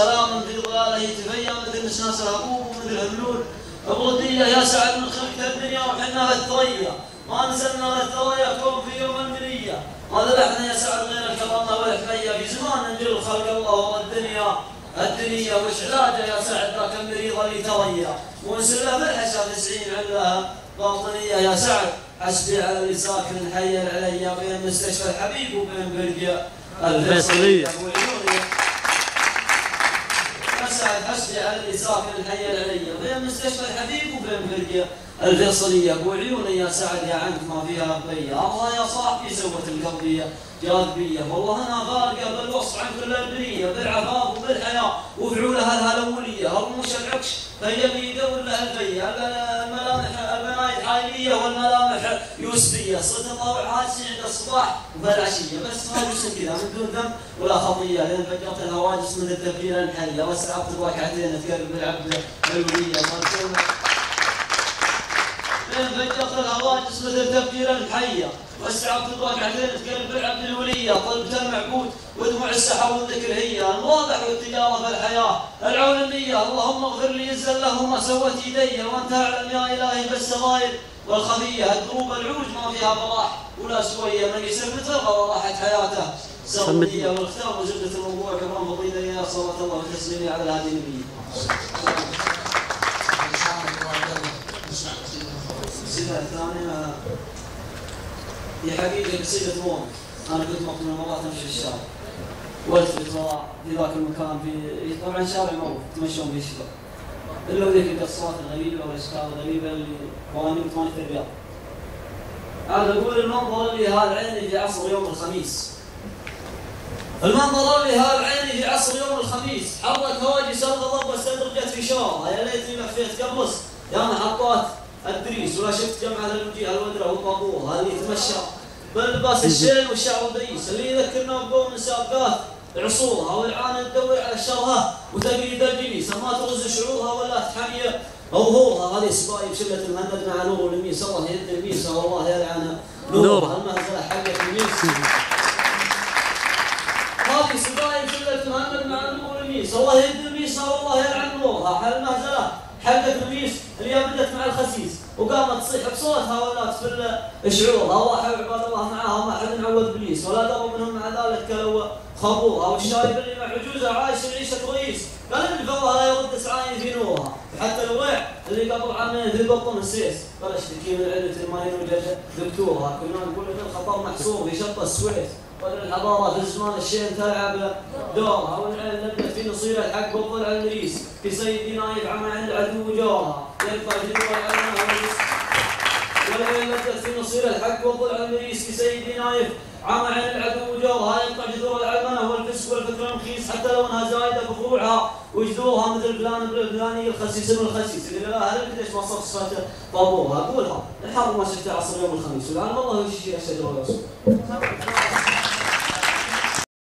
سلاما في ظلاله تفيا مثل نسناس الهبوب ومثل الهبلول الغدية يا سعد من خلقت الدنيا وحنا الثريا ما نزلنا الثريا كون في يوم المنية ما ذبحنا يا سعد غير الكرامة والحمية في زمان ننجل خلق الله والدنيا الدنيا وش علاجه يا سعد ذاك المريض اللي تريا ونسله بالحساب 90 علها باطنية يا سعد حسبي على اللي ساكن حي علي بين مستشفى الحبيب وبين برقة الفيصلية سعد حسبي على اللي ساكن الحي علي بين مستشفى الحبيب وبين برقة الفيصلية ابو عيوني يا سعد يا عنك ما فيها بقية الله يا صاحبي سوت القضية جاذبية والله انا فارقة بالوصف عن كل البنية بالعفاف وبالحياة وفعولها الهلولية هرموش العكش هي اللي يدور لها الفية الملامح البناية حالية والملامح يوسفية صرت الطابع هاسي عند الصباح وبالعشية بس هاجس كذا من دون ذنب ولا خطية لين فجرت الهواجس من التفكير الحية واستعبت الواقعتين تقرب بالعبد الولية فجرت الهواجس مثل تفكير الحية واستعبت الواقعتين تقرب بالعبد الولية طلبت المعبود ودموع السحر والذكر هي الواضح والتجارة في الحياة العولمية اللهم اغفر لي الزله ما سوت يدي وانت اعلم يا الهي بالسرائر والخفية الدروب العوج ما فيها براح ولا سوية من يسر مثلها وراحت حياته سرمية والاختار وزبدة الموضوع كمان فضيلة يا صلاة الله وتسليمي على الهادي النبي. الصفة الثانية هي حقيقة بصيغة موت. أنا كنت وقت من المرات أمشي في الشارع والتفت وراء في ذاك المكان في طبعا شارع معروف يتمشون فيه الشباب إلا وذيك القصات الغريبة والأشكال الغريبة اللي قوانين ثمانية الرياض. أنا أقول المنظر اللي هالعيني في عصر يوم الخميس. المنظر اللي هالعيني في عصر يوم الخميس حرك هواجس الغضب واستدرجت في شارع يا ليتني ما خفيت قبرص يا محطات الدريس ولا شفت جمعة الوجيه الودرة والطابور هذه يتمشى باللباس الشين والشعر البريس اللي يذكرنا بقوم مسابقات عصورها والعانة تدور على شرها وتقييد الجليس ما تغز شعورها ولا تحمي ظهورها هذه سبايب شلة المهند مع نور الميس الله يد الميسة والله يلعن نورها المهزلة حقت الميس هذه سبايب شلة المهند مع نور الميس الله يد الميسة والله يلعن نورها المهزلة حقت الميس اللي بدت مع الخسيس وقامت تصيح بصوتها ولا تفل شعورها الله حي عباد الله معاها ما حد نعوذ ابليس ولا دروا منهم مع ذلك كلوا خبورها والشايب اللي مع عجوزها عايش العيشه رئيس قال اللي فضلها لا يرد سعاين في نورها حتى الويع اللي قبل عامين في بطن السيس بلا اشتكي من علة الماين وجد دكتورها كنا نقول ان الخطر محصور في شط السويس ولا الحضاره في الزمان الشين تلعب دورها والعين نبت في نصير الحق والضلع المريس في سيدي نايف عما عند عدو جورها يرفع جدوى العلم والعين نبت في نصير الحق والضلع المريس في سيدي نايف عما عن العدو جورها يقطع جذور العلمنه والفسق والفكر المخيس حتى لو انها زايده بفروعها وجذورها مثل فلان الفلاني الخسيس ابن الخسيس اللي لا هل قديش ما صار صفته طابورها قولها الحرب ما شفتها عصر يوم الخميس والعالم والله وش شيء اشد ولا